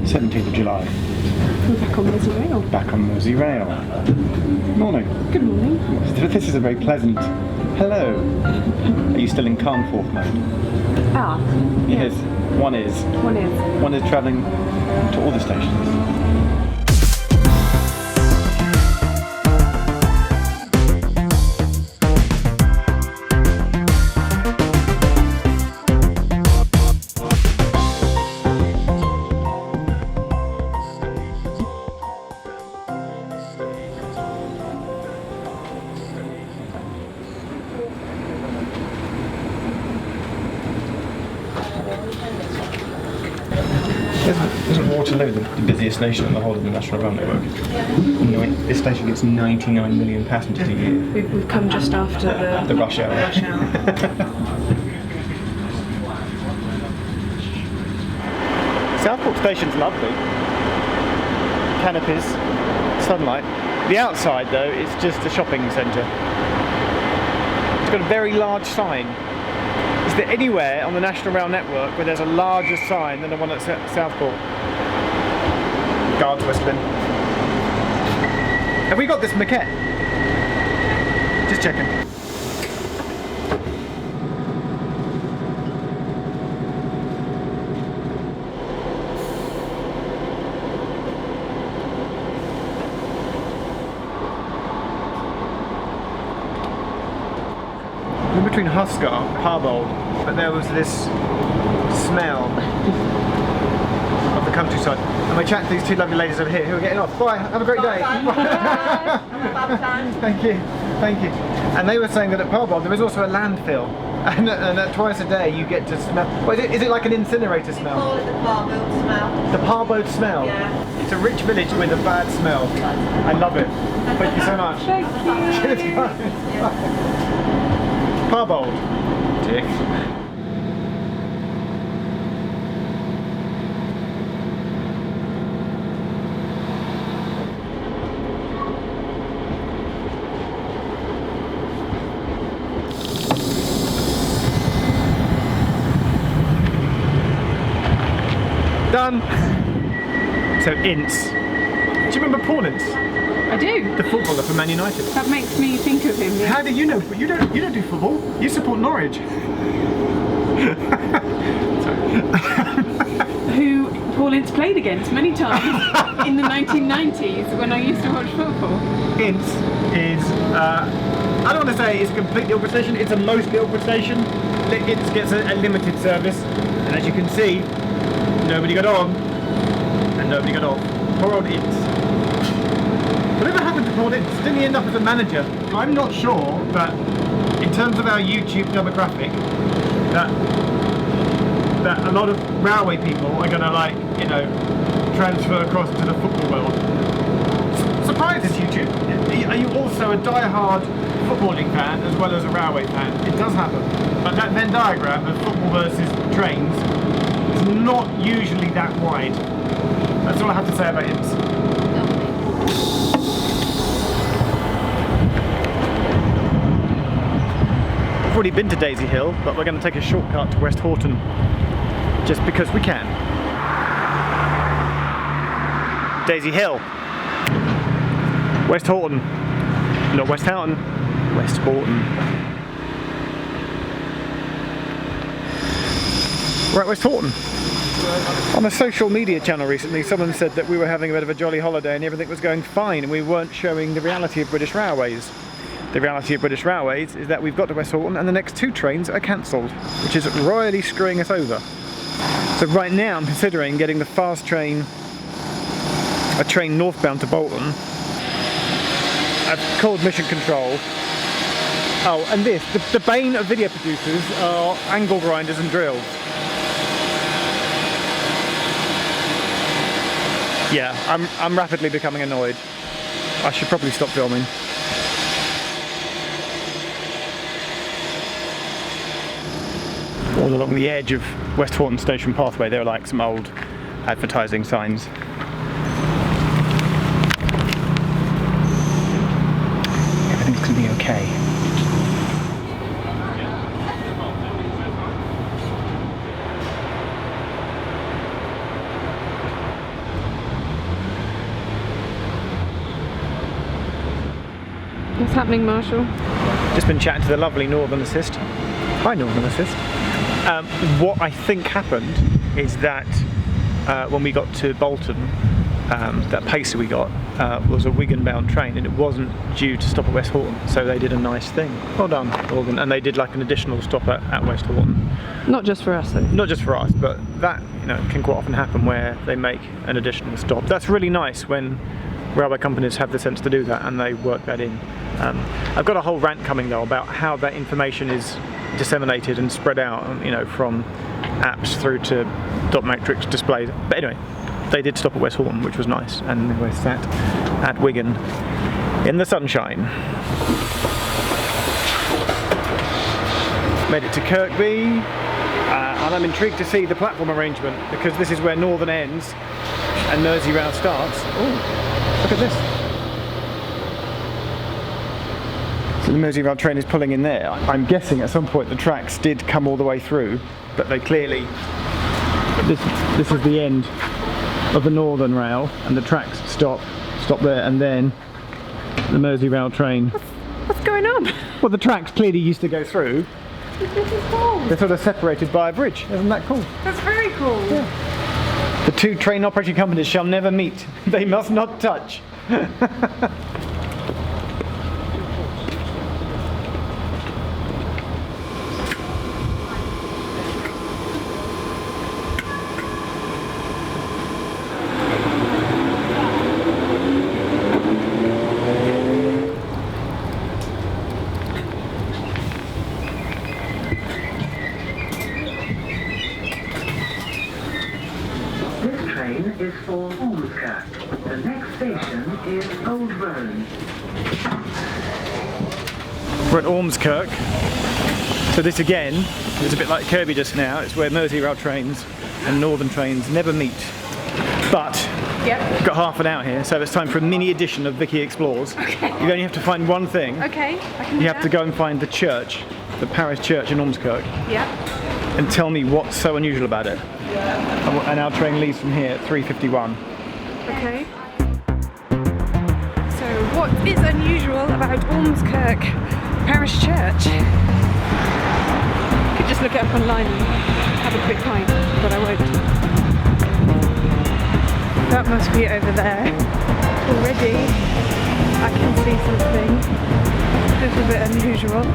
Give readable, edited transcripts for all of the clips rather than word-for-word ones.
17th of July. We're back on Merseyrail. Back on Merseyrail. Morning. Good morning. This is a very pleasant hello. Are you still in Carnforth mode? Ah, Yes. One is. one is. One is travelling to all the stations. Isn't Waterloo the busiest station in the whole of the National Rail Network? This station gets 99 million passengers a year. We've come just after The rush hour. Southport station's lovely. Canopies, sunlight. The outside though, it's just a shopping centre. It's got a very large sign. Is there anywhere on the National Rail Network where there's a larger sign than the one at Southport? Guards whistling. Have we got this maquette? Just checking. We're between Huskar and Parbold, but there was this smell of the countryside. And we chatted to these two lovely ladies over here who are getting off. Bye, have a great day. Thank you, thank you. And they were saying that at Parbold there is also a landfill, and that twice a day you get to smell. Well, is it like an incinerator smell? We call it the Parbold smell. The Parbold smell? Yeah. It's a rich village with a bad smell. I love it. Thank you so much. Thank you. Parbold. Dick. Done. So Ince. Do you remember Paul Ince? I do. The footballer for Man United. That makes me think of him. Yeah. How do you know? You don't do football. You support Norwich. Who Paul Ince played against many times in the 1990s when I used to watch football. Ince is, I don't want to say it's a completely awkward station, it's a mostly awkward station. Ince gets a limited service, and as you can see, nobody got on, and nobody got off. Poor old Ince. Whatever happened to Paul Ince? Didn't he end up as a manager? I'm not sure, but in terms of our YouTube demographic, that a lot of railway people are going to, like, you know, transfer across to the football world. Surprises, YouTube. Are you also a die-hard footballing fan as well as a railway fan? It does happen. But that Venn diagram of football versus trains is not usually that wide. That's all I have to say about Ince. We've already been to Daisy Hill, but we're going to take a shortcut to Westhoughton just because we can. Daisy Hill. Westhoughton. Not Westhoughton. Westhoughton. We're at Westhoughton. On a social media channel recently, someone said that we were having a bit of a jolly holiday and everything was going fine and we weren't showing the reality of British Railways. The reality of British Railways is that we've got to Westhoughton and the next two trains are cancelled, which is royally screwing us over. So right now I'm considering getting the fast train, a train northbound to Bolton. I've called Mission Control. Oh, and this, the bane of video producers are angle grinders and drills. Yeah, I'm rapidly becoming annoyed. I should probably stop filming. All along the edge of Westhoughton Station pathway there are like some old advertising signs. Everything's going to be okay. happening, Marshall? Just been chatting to the lovely Northern Assist. Hi, Northern Assist. What I think happened is that when we got to Bolton, that pacer we got was a Wigan-bound train, and it wasn't due to stop at Westhoughton, so they did a nice thing. Well done, Northern. And they did like an additional stop at Westhoughton. Not just for us, though. Not just for us, but that can quite often happen where they make an additional stop. That's really nice when railway companies have the sense to do that and they work that in. I've got a whole rant coming though about how that information is disseminated and spread out, from apps through to dot matrix displays. But anyway, they did stop at Westhoughton, which was nice, and they were sat at Wigan in the sunshine. Made it to Kirkby, and I'm intrigued to see the platform arrangement, because this is where Northern ends and Merseyrail starts. Oh, look at this. So the Merseyrail train is pulling in there. I'm guessing at some point the tracks did come all the way through, but they clearly... This is the end of the Northern Rail, and the tracks stop there, and then the Merseyrail train. What's going on? Well, the tracks clearly used to go through. This is cool. They're sort of separated by a bridge. Isn't that cool? That's very cool. Yeah. The two train operating companies shall never meet. They must not touch. Is for Ormskirk. The next station is Old Road. We're at Ormskirk. So this again is a bit like Kirkby just now. It's where Merseyrail trains and Northern trains never meet. But we've got half an hour here, so it's time for a mini edition of Vicky Explores. Okay. You only have to find one thing. Okay, I can do You have to go and find the church, the parish church in Ormskirk. Yeah. And tell me what's so unusual about it. And our train leaves from here at 3:51. Okay. So what is unusual about Ormskirk Parish Church? You could just look it up online and have a quick pint, but I won't. That must be over there. Already I can see something a little bit unusual.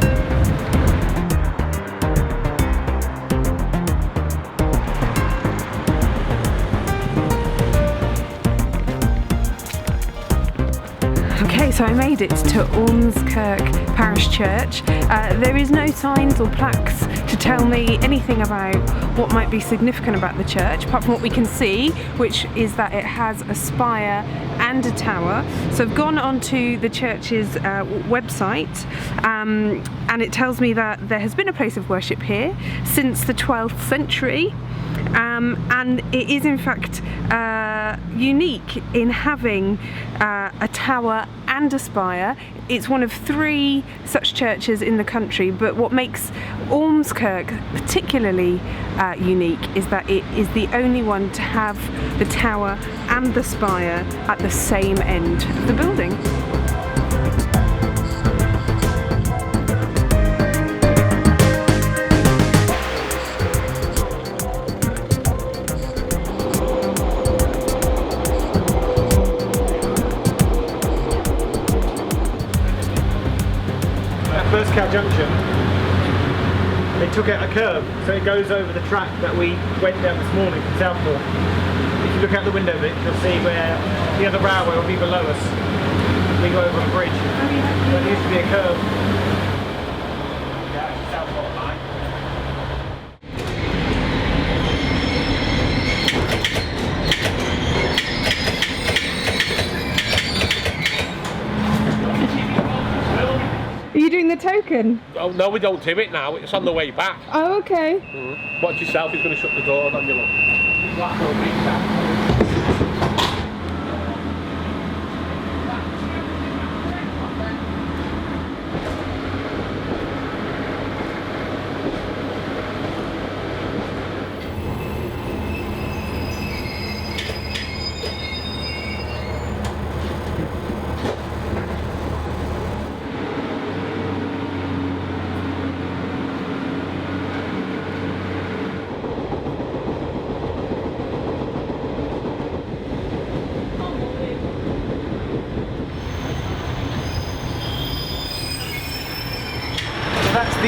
Okay, so I made it to Ormskirk Parish Church. There is no signs or plaques to tell me anything about what might be significant about the church, apart from what we can see, which is that it has a spire and a tower. So I've gone onto the church's website, and it tells me that there has been a place of worship here since the 12th century. And it is in fact unique in having a tower and a spire. It's one of 3 such churches in the country, but what makes Ormskirk particularly unique is that it is the only one to have the tower and the spire at the same end of the building. Junction, they took out a curb, so it goes over the track that we went down this morning from Southport. If you look out the window of it, you'll see where the other railway will be below us. We go over a bridge. There used to be a curb. Yeah, it's Southport line. Are you doing the token? Oh, no, we don't do it now. It's on the way back. Oh, okay. Watch yourself. He's going to shut the door on you. Look. Blackpool beat that.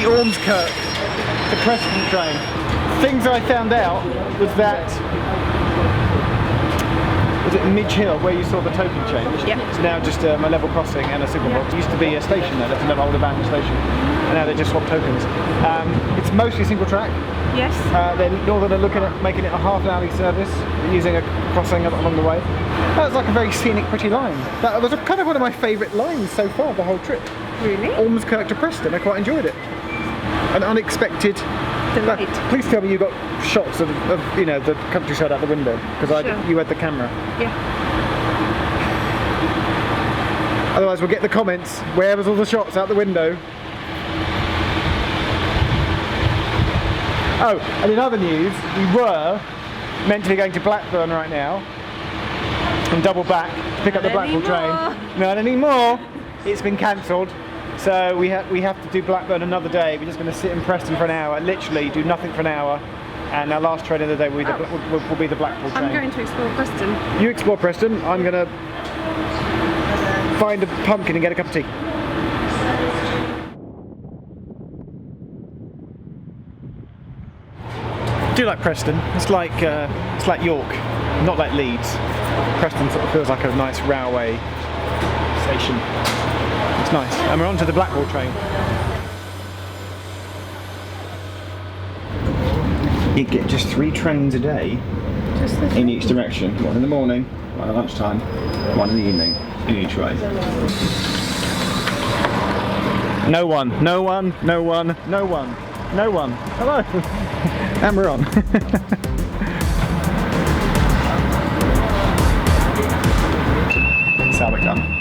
the Ormskirk to Preston train. Things I found out was that, was it Midge Hill where you saw the token change? Yep. It's now just a level crossing and a signal box. It used to be a station there, that's an old abandoned station. And now they just swapped tokens. It's mostly single track. Yes. Northern are looking at making it a half-hourly service using a crossing along the way. That was like a very scenic, pretty line. That was kind of one of my favourite lines so far the whole trip. Really? Ormskirk to Preston, I quite enjoyed it. An unexpected Delight. Please tell me you got shots of you know, the countryside out the window, because Sure. you had the camera. Yeah. Otherwise we'll get the comments, where was all the shots out the window? Oh, and in other news, we were meant to be going to Blackburn right now and double back to pick up the Blackpool train. Not anymore. It's been cancelled. So we have to do Blackburn another day. We're just going to sit in Preston for an hour, literally do nothing for an hour, and our last train of the day will be the Blackpool train. I'm going to explore Preston. You explore Preston. I'm going to find a pumpkin and get a cup of tea. I do like Preston. It's like York, not like Leeds. Preston sort of feels like a nice railway station. It's nice. And we're on to the Blackpool train. You get just 3 trains a day in each direction. One in the morning, one at lunchtime, one in the evening, in each way. No one, no one, no one, no one, no one. Hello. And we're on. That's how we're done.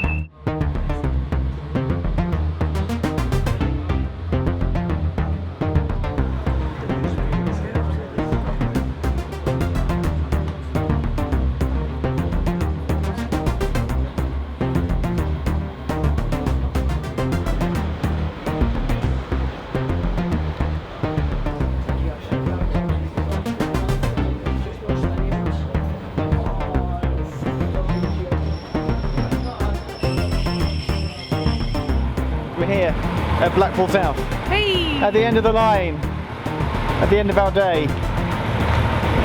We're here at Blackpool South, Hey! at the end of the line, at the end of our day.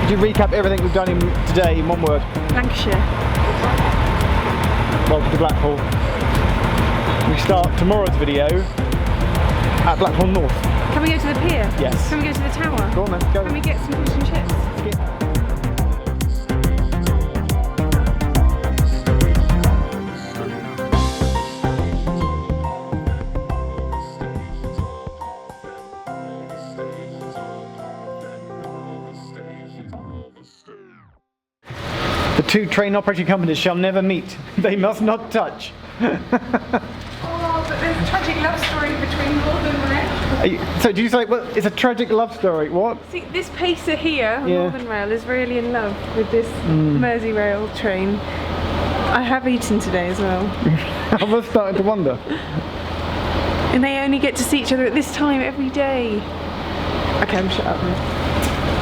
Could you recap everything we've done today in one word? Lancashire. Welcome to Blackpool. We start tomorrow's video at Blackpool North. Can we go to the pier? Yes. Can we go to the tower? Go on then, go. Can we get some fish and chips? The 2 train operating companies shall never meet. They must not touch. Oh, but there's a tragic love story between Northern Rail. So do you say, well, it's a tragic love story, what? See, this pacer here on Yeah. Northern Rail is really in love with this Merseyrail train. I have eaten today as well. I was starting to wonder. And they only get to see each other at this time every day. Okay, I'm shut up now.